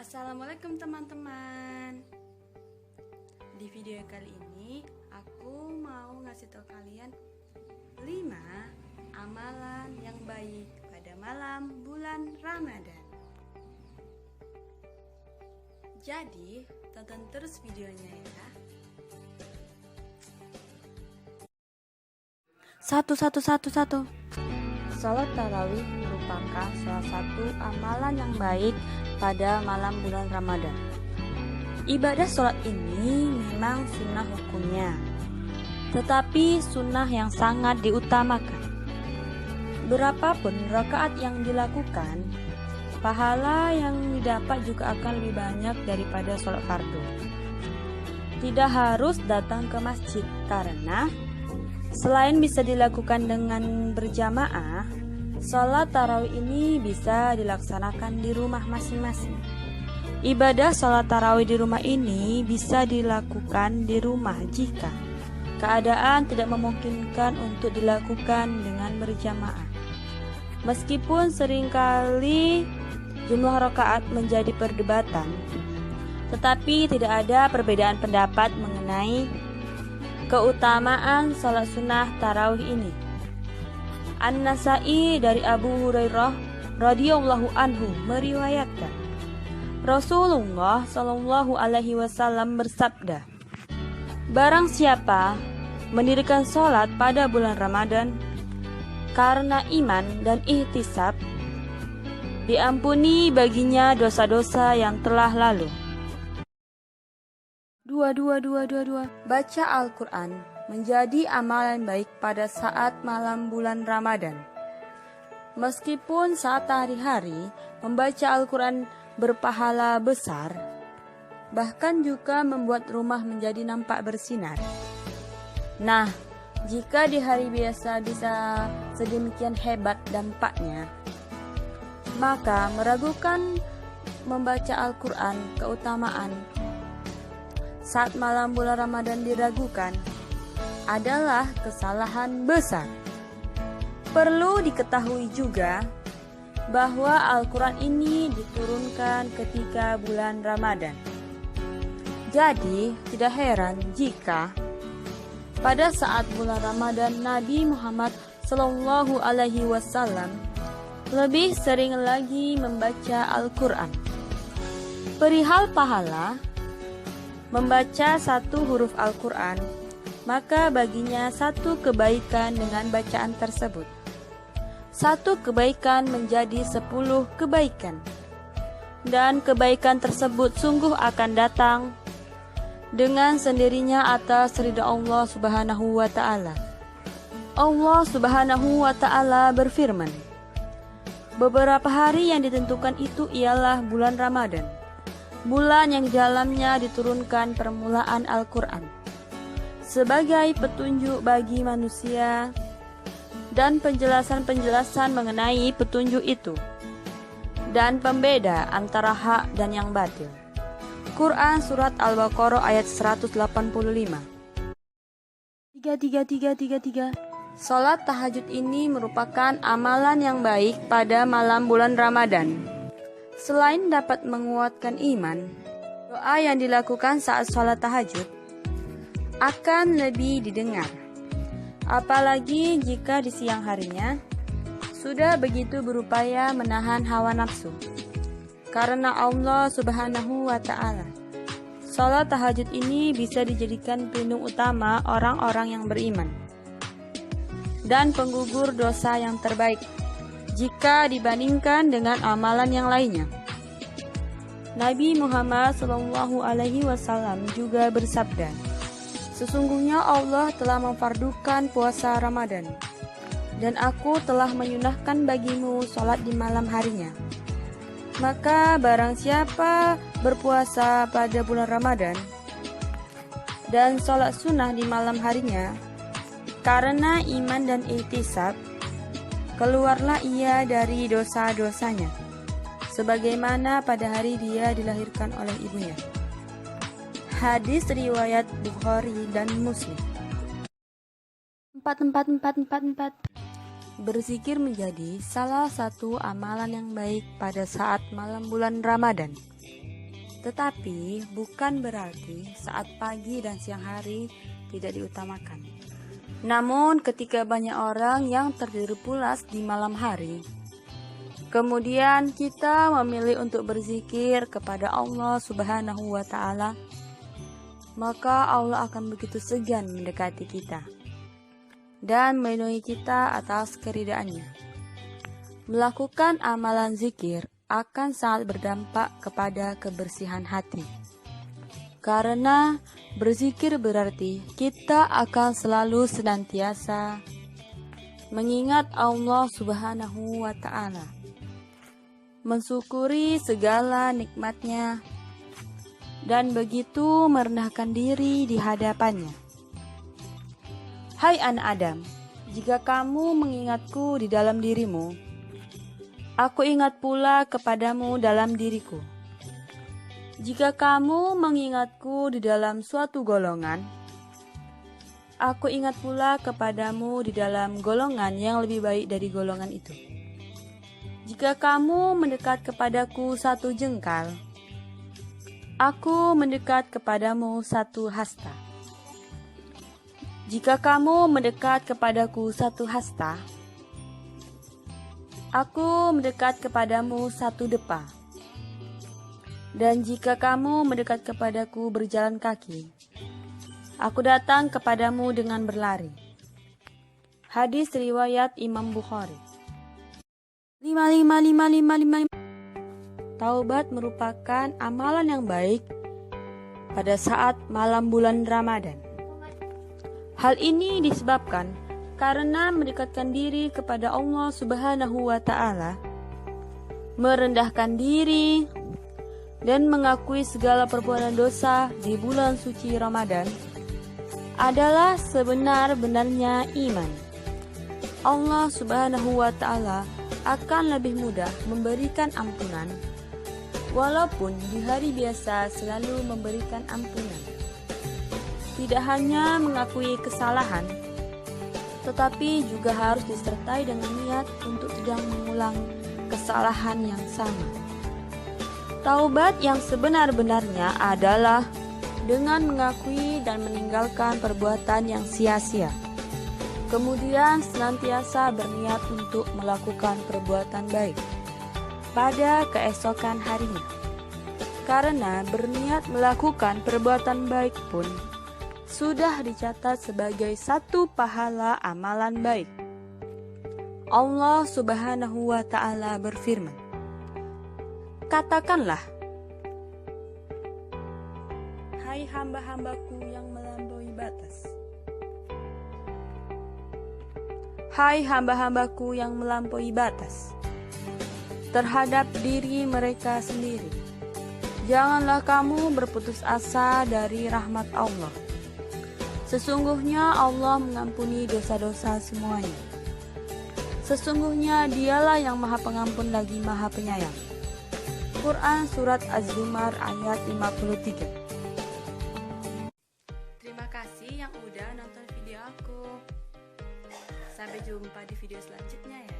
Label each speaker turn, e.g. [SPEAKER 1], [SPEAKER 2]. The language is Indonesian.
[SPEAKER 1] Assalamualaikum teman-teman. Di video kali ini aku mau ngasih tahu kalian 5 amalan yang baik pada malam bulan Ramadan. Jadi tonton terus videonya ya. Satu. Salat tarawih merupakan salah satu amalan yang baik pada malam bulan Ramadan. Ibadah sholat ini memang sunnah hukumnya, tetapi sunnah yang sangat diutamakan. Berapapun rakaat yang dilakukan, pahala yang didapat juga akan lebih banyak daripada sholat fardu. Tidak harus datang ke masjid karena selain bisa dilakukan dengan berjamaah, sholat tarawih ini bisa dilaksanakan di rumah masing-masing. Ibadah sholat tarawih di rumah ini bisa dilakukan di rumah jika keadaan tidak memungkinkan untuk dilakukan dengan berjamaah. Meskipun seringkali jumlah rakaat menjadi perdebatan, tetapi tidak ada perbedaan pendapat mengenai keutamaan salat sunnah tarawih ini. An-Nasa'i dari Abu Hurairah radhiyallahu anhu meriwayatkan, Rasulullah shallallahu alaihi wasallam bersabda, barang siapa mendirikan salat pada bulan Ramadan karena iman dan ihtisab, diampuni baginya dosa-dosa yang telah lalu. 2. Baca Al-Quran menjadi amalan baik pada saat malam bulan Ramadan. Meskipun saat hari-hari membaca Al-Quran berpahala besar, bahkan juga membuat rumah menjadi nampak bersinar. Nah, jika di hari biasa bisa sedemikian hebat dampaknya, maka meragukan membaca Al-Quran keutamaan saat malam bulan Ramadan diragukan adalah kesalahan besar. Perlu diketahui juga bahwa Al-Quran ini diturunkan ketika bulan Ramadan. Jadi tidak heran jika pada saat bulan Ramadan Nabi Muhammad Sallallahu Alaihi Wasallam lebih sering lagi membaca Al-Quran. Perihal pahala membaca satu huruf Al-Quran, maka baginya satu kebaikan dengan bacaan tersebut. Satu kebaikan menjadi 10 kebaikan. Dan kebaikan tersebut sungguh akan datang dengan sendirinya atas ridha Allah Subhanahu wa Ta'ala. Allah Subhanahu wa Ta'ala berfirman, beberapa hari yang ditentukan itu ialah bulan Ramadan, bulan yang di dalamnya diturunkan permulaan Al-Quran sebagai petunjuk bagi manusia dan penjelasan-penjelasan mengenai petunjuk itu dan pembeda antara hak dan yang batil. Quran Surat Al-Baqarah ayat 185. 3. Salat tahajud ini merupakan amalan yang baik pada malam bulan Ramadan. Selain dapat menguatkan iman, doa yang dilakukan saat sholat tahajud akan lebih didengar. Apalagi jika di siang harinya sudah begitu berupaya menahan hawa nafsu. Karena Allah Subhanahu wa Ta'ala, sholat tahajud ini bisa dijadikan pelindung utama orang-orang yang beriman dan penggugur dosa yang terbaik jika dibandingkan dengan amalan yang lainnya. Nabi Muhammad Sallallahu Alaihi Wasallam juga bersabda, sesungguhnya Allah telah memfardukan puasa Ramadan, dan aku telah menyunahkan bagimu sholat di malam harinya. Maka barang siapa berpuasa pada bulan Ramadan dan sholat sunnah di malam harinya karena iman dan ihtisab, keluarlah ia dari dosa-dosanya, sebagaimana pada hari dia dilahirkan oleh ibunya. Hadis riwayat Bukhari dan Muslim. 4. Berzikir menjadi salah satu amalan yang baik pada saat malam bulan Ramadan. Tetapi bukan berarti saat pagi dan siang hari tidak diutamakan. Namun ketika banyak orang yang tertidur pulas di malam hari, kemudian kita memilih untuk berzikir kepada Allah Subhanahu wa Ta'ala, maka Allah akan begitu segan mendekati kita dan melindungi kita atas keridaannya. Melakukan amalan zikir akan sangat berdampak kepada kebersihan hati. Karena berzikir berarti kita akan selalu senantiasa mengingat Allah Subhanahu wa Ta'ala, mensyukuri segala nikmatnya, dan begitu merendahkan diri di hadapannya. Hai anak Adam, jika kamu mengingatku di dalam dirimu, aku ingat pula kepadamu dalam diriku. Jika kamu mengingatku di dalam suatu golongan, aku ingat pula kepadamu di dalam golongan yang lebih baik dari golongan itu. Jika kamu mendekat kepadaku satu jengkal, aku mendekat kepadamu satu hasta. Jika kamu mendekat kepadaku satu hasta, aku mendekat kepadamu satu depa. Dan jika kamu mendekat kepadaku berjalan kaki, aku datang kepadamu dengan berlari. Hadis riwayat Imam Bukhari. 5. Taubat merupakan amalan yang baik pada saat malam bulan Ramadan. Hal ini disebabkan karena mendekatkan diri kepada Allah Subhanahu wa Ta'ala, merendahkan diri, dan mengakui segala perbuatan dosa di bulan suci Ramadan adalah sebenar-benarnya iman. Allah Subhanahu wa Ta'ala akan lebih mudah memberikan ampunan, walaupun di hari biasa selalu memberikan ampunan. Tidak hanya mengakui kesalahan, tetapi juga harus disertai dengan niat untuk tidak mengulang kesalahan yang sama. Taubat yang sebenar-benarnya adalah dengan mengakui dan meninggalkan perbuatan yang sia-sia, kemudian senantiasa berniat untuk melakukan perbuatan baik pada keesokan harinya. Karena berniat melakukan perbuatan baik pun sudah dicatat sebagai satu pahala amalan baik. Allah Subhanahu wa Ta'ala berfirman, katakanlah, hai hamba-hambaku yang melampaui batas. Hai hamba-hambaku yang melampaui batas terhadap diri mereka sendiri. Janganlah kamu berputus asa dari rahmat Allah. Sesungguhnya Allah mengampuni dosa-dosa semuanya. Sesungguhnya Dialah yang Maha Pengampun lagi Maha Penyayang. Quran Surat Az-Zumar ayat 53. Terima kasih yang udah nonton video aku. Sampai jumpa di video selanjutnya ya.